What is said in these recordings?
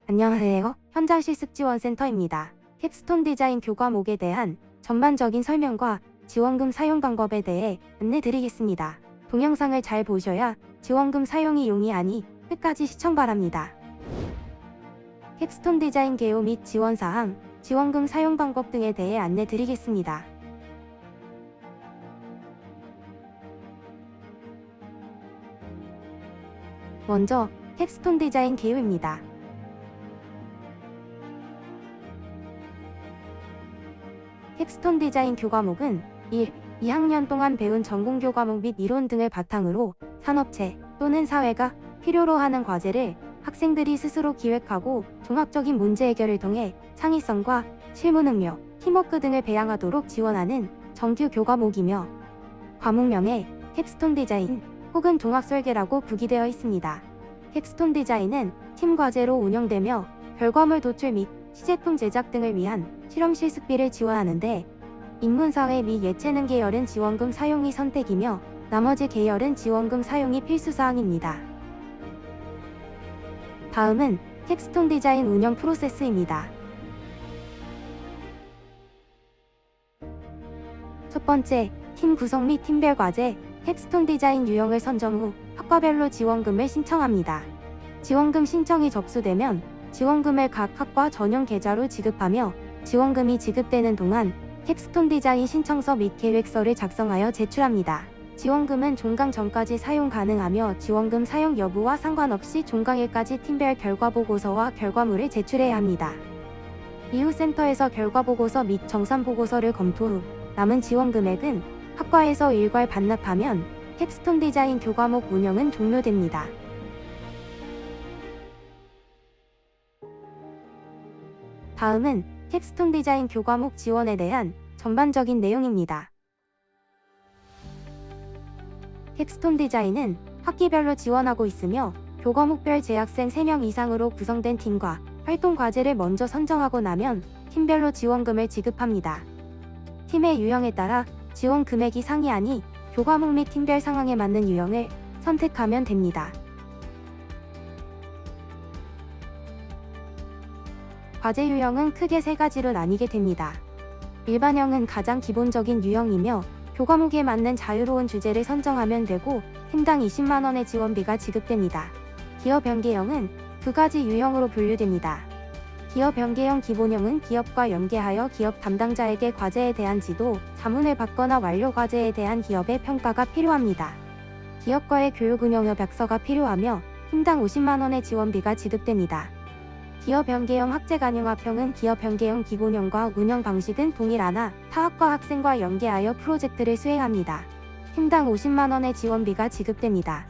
안녕하세요. 현장 실습 지원센터입니다. 캡스톤 디자인 교과목에 대한 전반적인 설명과 지원금 사용 방법에 대해 안내드리겠습니다. 동영상을 잘 보셔야 지원금 사용이 용이하니 끝까지 시청 바랍니다. 캡스톤 디자인 개요 및 지원사항, 지원금 사용 방법 등에 대해 안내드리겠습니다. 먼저 캡스톤 디자인 개요입니다. 캡스톤 디자인 교과목은 1. 2학년 동안 배운 전공 교과목 및 이론 등을 바탕으로 산업체 또는 사회가 필요로 하는 과제를 학생들이 스스로 기획하고 종합적인 문제 해결을 통해 창의성과 실무 능력, 팀워크 등을 배양하도록 지원하는 정규 교과목이며 과목명에 캡스톤 디자인 혹은 종합설계라고 부기되어 있습니다. 캡스톤 디자인은 팀 과제로 운영되며 결과물 도출 및 시제품 제작 등을 위한 실험 실습비를 지원하는데 인문사회 및 예체능 계열은 지원금 사용이 선택이며 나머지 계열은 지원금 사용이 필수사항입니다. 다음은 캡스톤 디자인 운영 프로세스입니다. 첫 번째, 팀 구성 및 팀별 과제, 캡스톤 디자인 유형을 선정 후 학과별로 지원금을 신청합니다. 지원금 신청이 접수되면 지원금을 각 학과 전용 계좌로 지급하며 지원금이 지급되는 동안 캡스톤 디자인 신청서 및 계획서를 작성하여 제출합니다. 지원금은 종강 전까지 사용 가능하며 지원금 사용 여부와 상관없이 종강일까지 팀별 결과보고서와 결과물을 제출해야 합니다. 이후 센터에서 결과보고서 및 정산보고서를 검토 후 남은 지원 금액은 학과에서 일괄 반납하면 캡스톤 디자인 교과목 운영은 종료됩니다. 다음은 캡스톤 디자인 교과목 지원에 대한 전반적인 내용입니다. 캡스톤 디자인은 학기별로 지원하고 있으며 교과목별 재학생 3명 이상으로 구성된 팀과 활동 과제를 먼저 선정하고 나면 팀별로 지원금을 지급합니다. 팀의 유형에 따라 지원 금액이 상이하니 교과목 및 팀별 상황에 맞는 유형을 선택하면 됩니다. 과제 유형은 크게 3가지로 나뉘게 됩니다. 일반형은 가장 기본적인 유형이며 교과목에 맞는 자유로운 주제를 선정하면 되고 팀당 20만원의 지원비가 지급됩니다. 기업 연계형은 2가지 유형으로 분류됩니다. 기업 연계형 기본형은 기업과 연계하여 기업 담당자에게 과제에 대한 지도, 자문을 받거나 완료 과제에 대한 기업의 평가가 필요합니다. 기업과의 교육 운영 협약서가 필요하며 팀당 50만원의 지원비가 지급됩니다. 기업 연계형 학제간용합형은 기업 연계형 기본형과 운영 방식은 동일하나 타학과 학생과 연계하여 프로젝트를 수행합니다. 팀당 50만원의 지원비가 지급됩니다.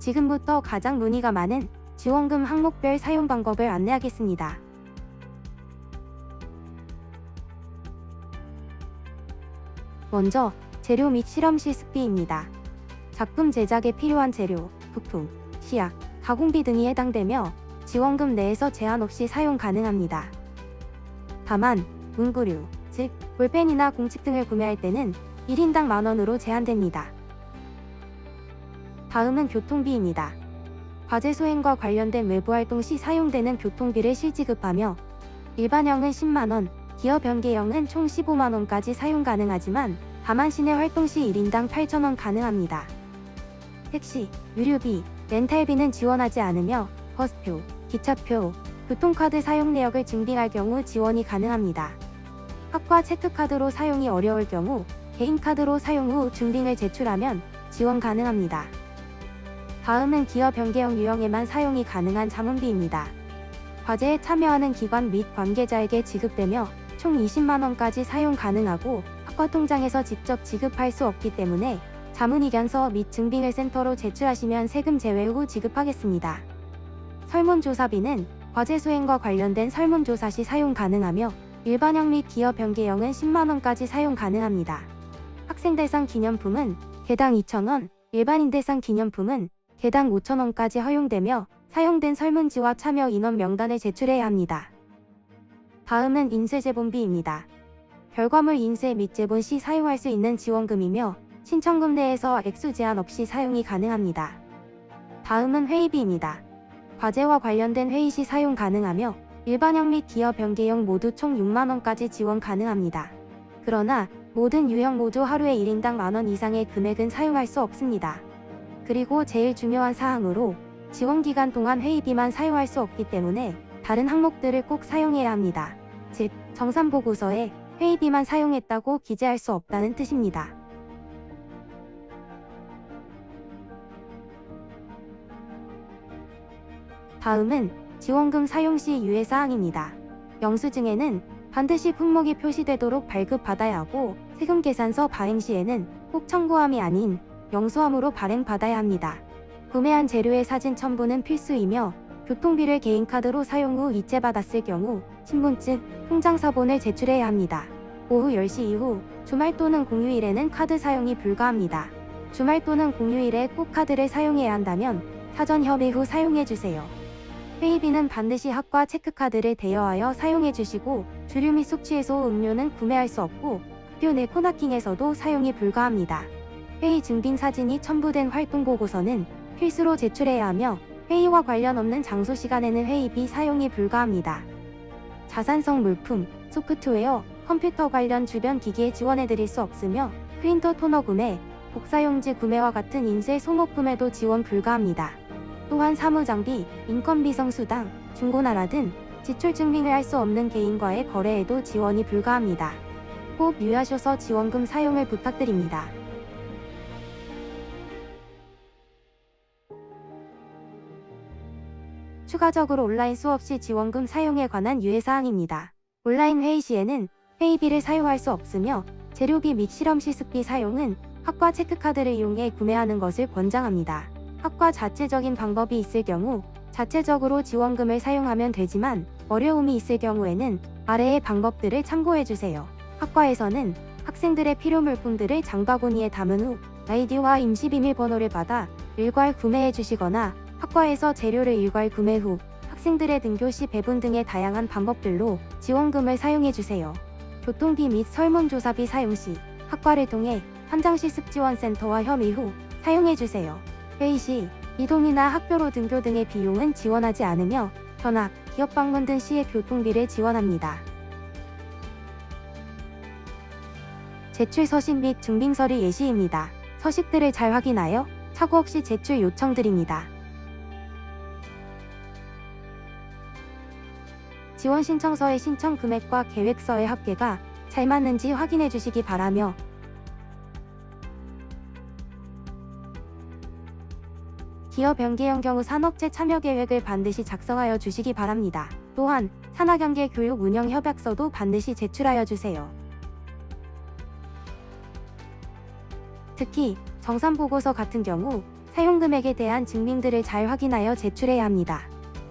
지금부터 가장 문의가 많은 지원금 항목별 사용 방법을 안내하겠습니다. 먼저 재료 및 실험 실습비입니다. 작품 제작에 필요한 재료, 부품, 시약, 가공비 등이 해당되며 지원금 내에서 제한 없이 사용 가능합니다. 다만 문구류, 즉 볼펜이나 공책 등을 구매할 때는 1인당 만원으로 제한됩니다. 다음은 교통비입니다. 과제 수행과 관련된 외부 활동 시 사용되는 교통비를 실지급하며 일반형은 10만원, 기업 연계형은 총 15만원까지 사용 가능하지만 다만 시내 활동 시 1인당 8,000원 가능합니다. 택시, 유류비, 렌탈비는 지원하지 않으며 버스표, 기차표, 교통카드 사용 내역을 증빙할 경우 지원이 가능합니다. 학과 체크카드로 사용이 어려울 경우 개인카드로 사용 후 증빙을 제출하면 지원 가능합니다. 다음은 기업 연계형 유형에만 사용이 가능한 자문비입니다. 과제에 참여하는 기관 및 관계자에게 지급되며 총 20만원까지 사용 가능하고 학과 통장에서 직접 지급할 수 없기 때문에 자문의견서 및 증빙을 센터로 제출하시면 세금 제외 후 지급하겠습니다. 설문조사비는 과제 수행과 관련된 설문조사 시 사용 가능하며 일반형 및 기업 연계형은 10만원까지 사용 가능합니다. 학생 대상 기념품은 개당 2,000원, 일반인 대상 기념품은 개당 5,000원까지 허용되며 사용된 설문지와 참여 인원 명단을 제출해야 합니다. 다음은 인쇄제본비입니다. 결과물 인쇄 및 제본 시 사용할 수 있는 지원금이며 신청금 내에서 액수 제한 없이 사용이 가능합니다. 다음은 회의비입니다. 과제와 관련된 회의 시 사용 가능하며 일반형 및 기업 연계형 모두 총 6만원까지 지원 가능합니다. 그러나 모든 유형 모두 하루에 1인당 만원 이상의 금액은 사용할 수 없습니다. 그리고 제일 중요한 사항으로 지원기간 동안 회의비만 사용할 수 없기 때문에 다른 항목들을 꼭 사용해야 합니다. 즉, 정산보고서에 회의비만 사용했다고 기재할 수 없다는 뜻입니다. 다음은 지원금 사용 시 유예사항입니다. 영수증에는 반드시 품목이 표시되도록 발급받아야 하고 세금계산서 발행 시에는 꼭 청구함이 아닌 영수함으로 발행받아야 합니다. 구매한 재료의 사진 첨부는 필수이며 교통비를 개인카드로 사용 후 이체받았을 경우 신분증, 통장사본을 제출해야 합니다. 오후 10시 이후 주말 또는 공휴일에는 카드 사용이 불가합니다. 주말 또는 공휴일에 꼭 카드를 사용해야 한다면 사전 협의 후 사용해주세요. 회의비는 반드시 학과 체크카드를 대여하여 사용해주시고 주류 및 숙취해소 음료는 구매할 수 없고 학교 내 코나킹에서도 사용이 불가합니다. 회의 증빙 사진이 첨부된 활동보고서는 필수로 제출해야 하며 회의와 관련 없는 장소 시간에는 회의비 사용이 불가합니다. 자산성 물품, 소프트웨어, 컴퓨터 관련 주변 기기에 지원해드릴 수 없으며 프린터 토너 구매, 복사용지 구매와 같은 인쇄 소모품에도 지원 불가합니다. 또한 사무장비, 인건비성수당, 중고나라 등 지출 증빙을 할 수 없는 개인과의 거래에도 지원이 불가합니다. 꼭 유의하셔서 지원금 사용을 부탁드립니다. 추가적으로 온라인 수업 시 지원금 사용에 관한 유예사항입니다. 온라인 회의 시에는 회의비를 사용할 수 없으며 재료비 및 실험 실습비 사용은 학과 체크카드를 이용해 구매하는 것을 권장합니다. 학과 자체적인 방법이 있을 경우 자체적으로 지원금을 사용하면 되지만 어려움이 있을 경우에는 아래의 방법들을 참고해주세요. 학과에서는 학생들의 필요 물품들을 장바구니에 담은 후 아이디와 임시비밀번호를 받아 일괄 구매해주시거나 학과에서 재료를 일괄 구매 후 학생들의 등교 시 배분 등의 다양한 방법들로 지원금을 사용해주세요. 교통비 및 설문조사비 사용 시 학과를 통해 현장실습지원센터와 협의 후 사용해주세요. 회의 시 이동이나 학교로 등교 등의 비용은 지원하지 않으며 견학, 기업 방문 등 시의 교통비를 지원합니다. 제출 서식 및 증빙서류 예시입니다. 서식들을 잘 확인하여 착오 없이 제출 요청드립니다. 지원 신청서의 신청 금액과 계획서의 합계가 잘 맞는지 확인해 주시기 바라며 기업 연계형 경우 산업체 참여 계획을 반드시 작성하여 주시기 바랍니다. 또한 산학연계 교육 운영 협약서도 반드시 제출하여 주세요. 특히 정산보고서 같은 경우 사용금액에 대한 증빙들을 잘 확인하여 제출해야 합니다.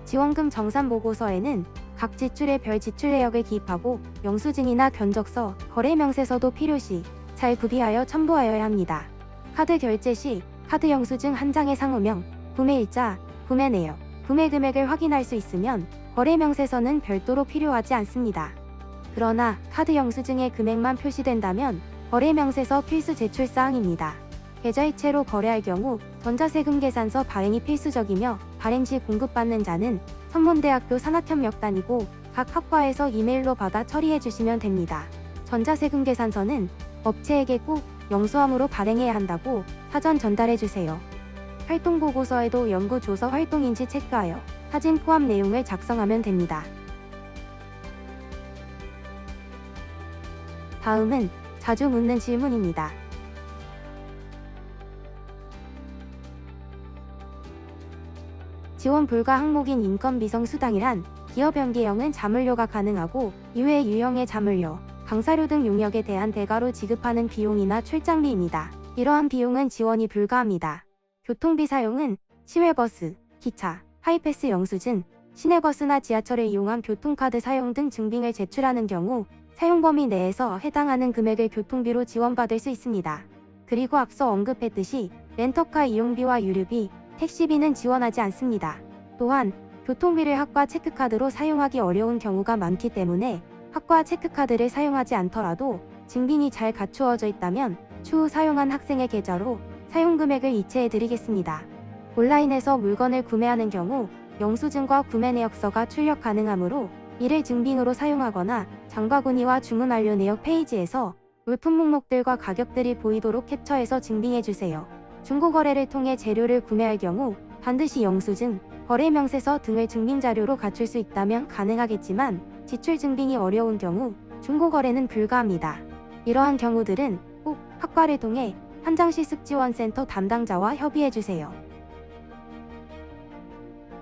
지원금 정산보고서에는 각 지출의 별 지출 내역을 기입하고 영수증이나 견적서, 거래명세서도 필요시 잘 구비하여 첨부하여야 합니다. 카드 결제 시 카드 영수증 한 장의 상호명, 구매일자, 구매 내역, 구매 금액을 확인할 수 있으면 거래명세서는 별도로 필요하지 않습니다. 그러나 카드 영수증의 금액만 표시된다면 거래명세서 필수 제출 사항입니다. 계좌이체로 거래할 경우 전자세금계산서 발행이 필수적이며 발행 시 공급받는 자는 선문대학교 산학협력단이고 각 학과에서 이메일로 받아 처리해 주시면 됩니다. 전자세금계산서는 업체에게 꼭 영수함으로 발행해야 한다고 사전 전달해 주세요. 활동보고서에도 연구조서 활동인지 체크하여 사진 포함 내용을 작성하면 됩니다. 다음은 자주 묻는 질문입니다. 지원 불가 항목인 인건비성수당이란 기업 연계형은 자물료가 가능하고 이외 유형의 자물료, 강사료 등 용역에 대한 대가로 지급하는 비용이나 출장비입니다. 이러한 비용은 지원이 불가합니다. 교통비 사용은 시외버스, 기차, 하이패스 영수증, 시내버스나 지하철을 이용한 교통카드 사용 등 증빙을 제출하는 경우 사용 범위 내에서 해당하는 금액을 교통비로 지원받을 수 있습니다. 그리고 앞서 언급했듯이 렌터카 이용비와 유류비, 택시비는 지원하지 않습니다. 또한 교통비를 학과 체크카드로 사용하기 어려운 경우가 많기 때문에 학과 체크카드를 사용하지 않더라도 증빙이 잘 갖추어져 있다면 추후 사용한 학생의 계좌로 사용 금액을 이체해 드리겠습니다. 온라인에서 물건을 구매하는 경우 영수증과 구매 내역서가 출력 가능하므로 이를 증빙으로 사용하거나 장바구니와 주문 완료 내역 페이지에서 물품 목록들과 가격들이 보이도록 캡처해서 증빙해주세요. 중고거래를 통해 재료를 구매할 경우 반드시 영수증, 거래 명세서 등을 증빙 자료로 갖출 수 있다면 가능하겠지만 지출 증빙이 어려운 경우 중고거래는 불가합니다. 이러한 경우들은 꼭 학과를 통해 현장실습지원센터 담당자와 협의해주세요.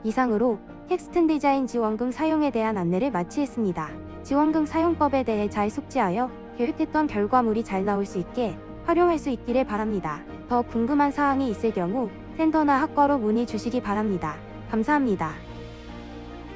이상으로 텍스튼 디자인 지원금 사용에 대한 안내를 마치겠습니다. 지원금 사용법에 대해 잘 숙지하여 계획했던 결과물이 잘 나올 수 있게 활용할 수 있기를 바랍니다. 더 궁금한 사항이 있을 경우 센터나 학과로 문의 주시기 바랍니다. 감사합니다.